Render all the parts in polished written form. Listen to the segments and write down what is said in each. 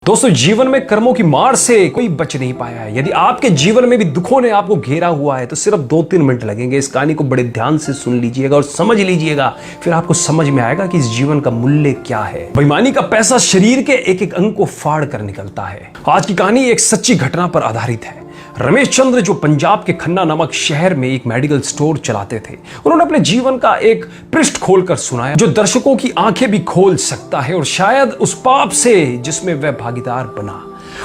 दोस्तों, जीवन में कर्मों की मार से कोई बच नहीं पाया है। यदि आपके जीवन में भी दुखों ने आपको घेरा हुआ है तो सिर्फ 2-3 मिनट लगेंगे। इस कहानी को बड़े ध्यान से सुन लीजिएगा और समझ लीजिएगा, फिर आपको समझ में आएगा कि इस जीवन का मूल्य क्या है। बेईमानी का पैसा शरीर के एक एक अंग को फाड़ कर निकलता है। आज की कहानी एक सच्ची घटना पर आधारित है। रमेश चंद्र, जो पंजाब के खन्ना नामक शहर में एक मेडिकल स्टोर चलाते थे, उन्होंने अपने जीवन का एक पृष्ठ खोलकर सुनाया जो दर्शकों की आंखें भी खोल सकता है और शायद उस पाप से जिसमें वह भागीदार बना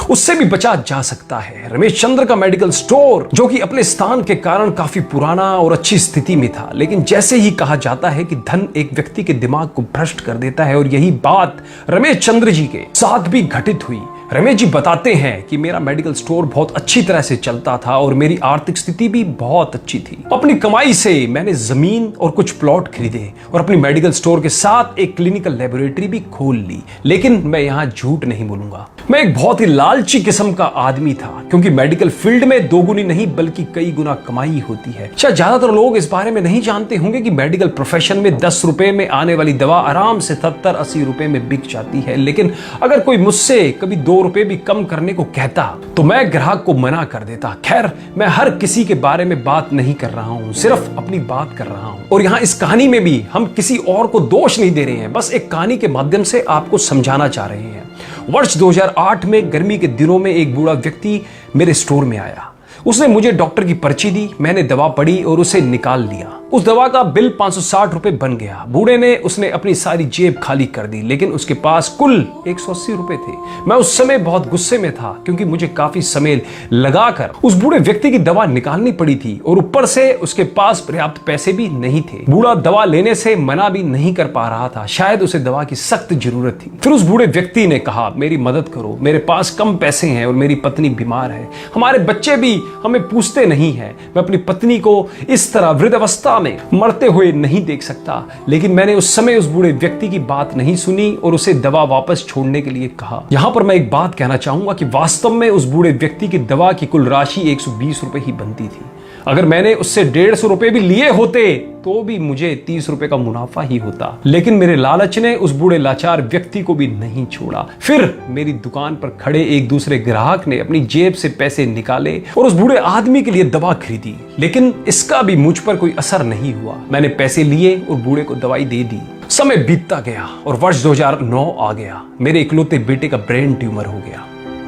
उससे भी बचा जा सकता है। रमेश चंद्र का मेडिकल स्टोर, जो कि अपने स्थान के कारण काफी पुराना और अच्छी स्थिति में था, लेकिन जैसे ही कहा जाता है कि धन एक व्यक्ति के दिमाग को भ्रष्ट कर देता है, और यही बात रमेश चंद्र जी के साथ भी घटित हुई। रमेश जी बताते हैं कि मेरा मेडिकल स्टोर बहुत अच्छी तरह से चलता था और मेरी आर्थिक स्थिति भी बहुत अच्छी थी। अपनी कमाई से मैंने जमीन और कुछ प्लॉट खरीदे और अपनी मेडिकल स्टोर के साथ एक क्लिनिकल लेबोरेटरी भी खोल ली। लेकिन मैं यहाँ झूठ नहीं बोलूंगा, मैं एक बहुत ही लालची किस्म का आदमी था, क्योंकि मेडिकल फील्ड में दोगुनी नहीं बल्कि कई गुना कमाई होती है। शायद ज्यादातर लोग इस बारे में नहीं जानते होंगे कि मेडिकल प्रोफेशन में 10 रुपए में आने वाली दवा आराम से 70-80 रुपए में बिक जाती है। लेकिन अगर कोई मुझसे कभी 2 रुपए भी कम करने को कहता तो मैं ग्राहक को मना कर देता। खैर, मैं हर किसी के बारे में बात नहीं कर रहा हूं, सिर्फ अपनी बात कर रहा हूं। और यहां इस कहानी में भी हम किसी और को दोष नहीं दे रहे हैं, बस एक कहानी के माध्यम से आपको समझाना चाह रहे हैं। वर्ष 2008 में गर्मी के दिनों में एक बूढ़ा व्यक्ति मेरे स्टोर में आया। उसने मुझे डॉक्टर की पर्ची दी, मैंने दवा पढ़ी और उसे निकाल लिया। उस दवा का बिल 560 रुपए बन गया। बूढ़े ने उसने अपनी सारी जेब खाली कर दी, लेकिन उसके पास कुल 180 रुपए थे। मैं उस समय बहुत गुस्से में था, क्योंकि मुझे काफी समय लगाकर उस बूढ़े व्यक्ति की दवा निकालनी पड़ी थी और ऊपर से उसके पास पर्याप्त पैसे भी नहीं थे। बूढ़ा दवा लेने से मना भी नहीं कर पा रहा था, शायद उसे दवा की सख्त जरूरत थी। फिर उस बूढ़े व्यक्ति ने कहा, मेरी मदद करो, मेरे पास कम पैसे हैं और मेरी पत्नी बीमार है, हमारे बच्चे भी हमें पूछते नहीं है, मैं अपनी पत्नी को इस तरह वृद्धावस्था में मरते हुए नहीं देख सकता। लेकिन मैंने उस समय उस बूढ़े व्यक्ति की बात नहीं सुनी और उसे दवा वापस छोड़ने के लिए कहा। यहां पर मैं एक बात कहना चाहूंगा कि वास्तव में उस बूढ़े व्यक्ति की दवा की कुल राशि 120 रुपए ही बनती थी। अगर मैंने उससे 150 रुपए भी लिए होते तो भी मुझे 30 रुपए का मुनाफा ही होता। लेकिन मेरे लालच ने उस बूढ़े लाचार व्यक्ति को भी नहीं छोड़ा। फिर मेरी दुकान पर खड़े एक दूसरे ग्राहक ने अपनी जेब से पैसे निकाले और उस बूढ़े आदमी के लिए दवा खरीदी, लेकिन इसका भी मुझ पर कोई असर नहीं हुआ। मैंने पैसे लिए और बूढ़े को दवाई दे दी। समय बीतता गया और वर्ष 2009 आ गया। मेरे इकलौते बेटे का ब्रेन ट्यूमर हो गया।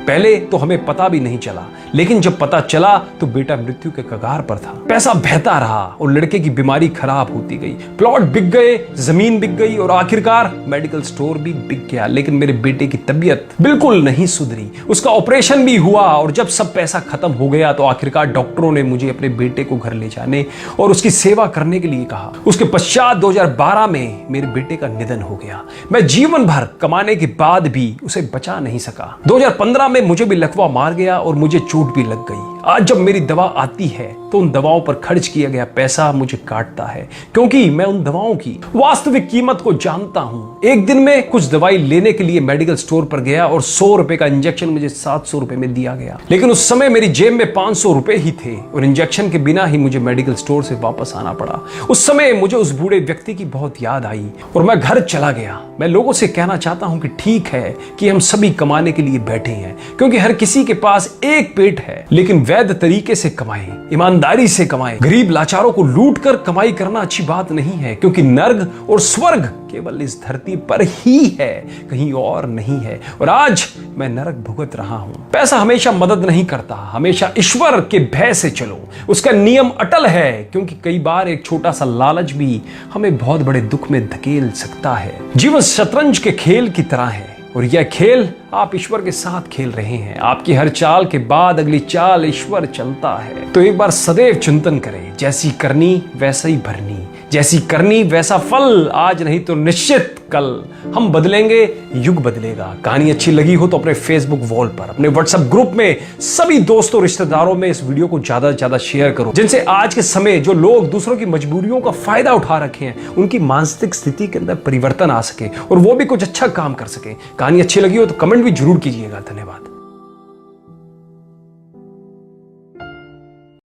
पहले तो हमें पता भी नहीं चला, लेकिन जब पता चला तो बेटा मृत्यु के कगार पर था। पैसा बहता रहा और लड़के की बीमारी खराब होती गई। प्लॉट बिक गए, जमीन बिक गई और आखिरकार मेडिकल स्टोर भी बिक गया। लेकिन मेरे बेटे की तबीयत बिल्कुल नहीं सुधरी। उसका ऑपरेशन भी हुआ और जब सब पैसा खत्म हो गया तो आखिरकार डॉक्टरों ने मुझे अपने बेटे को घर ले जाने और उसकी सेवा करने के लिए कहा। उसके पश्चात 2012 में मेरे बेटे का निधन हो गया। मैं जीवन भर कमाने के बाद भी उसे बचा नहीं सका। 2015 में मुझे भी लकवा मार गया और मुझे चोट भी लग गई। आज जब मेरी दवा आती है तो उन दवाओं पर खर्च किया गया पैसा मुझे काटता है, क्योंकि मैं उन दवाओं की वास्तविक कीमत को जानता हूं। एक दिन में कुछ दवाई लेने के लिए मेडिकल स्टोर पर गया और 100 रुपए का इंजेक्शन मुझे 700 रुपए में दिया गया। लेकिन उस समय मेरी जेब में 500 रुपए ही थे और इंजेक्शन के बिना ही मुझे मेडिकल स्टोर से वापस आना पड़ा। उस समय मुझे उस बूढ़े व्यक्ति की बहुत याद आई और मैं घर चला गया। मैं लोगों से कहना चाहता हूं कि ठीक है कि हम सभी कमाने के लिए बैठे हैं, क्योंकि हर किसी के पास एक पेट है, लेकिन वैध तरीके से कमाएं, ईमानदारी से कमाएं। गरीब लाचारों को लूट कर कमाई करना अच्छी बात नहीं है, क्योंकि नर्क और स्वर्ग केवल इस धरती पर ही है, कहीं और नहीं है। और आज मैं नरक भुगत रहा हूं। पैसा हमेशा मदद नहीं करता, हमेशा ईश्वर के भय से चलो, उसका नियम अटल है, क्योंकि कई बार एक छोटा सा लालच भी हमें बहुत बड़े दुख में धकेल सकता है। जीवन शतरंज के खेल की तरह है और यह खेल आप ईश्वर के साथ खेल रहे हैं। आपकी हर चाल के बाद अगली चाल ईश्वर चलता है। तो एक बार सदैव चिंतन करें, जैसी करनी वैसा ही भरनी, जैसी करनी वैसा फल, आज नहीं तो निश्चित कल हम बदलेंगे, युग बदलेगा। कहानी अच्छी लगी हो तो अपने फेसबुक वॉल पर, अपने व्हाट्सएप ग्रुप में सभी दोस्तों रिश्तेदारों में इस वीडियो को ज्यादा से ज्यादा शेयर करो, जिनसे आज के समय जो लोग दूसरों की मजबूरियों का फायदा उठा रखे हैं उनकी मानसिक स्थिति के अंदर परिवर्तन आ सके और वो भी कुछ अच्छा काम कर सके। कहानी अच्छी लगी हो तो कमेंट भी जरूर कीजिएगा। धन्यवाद।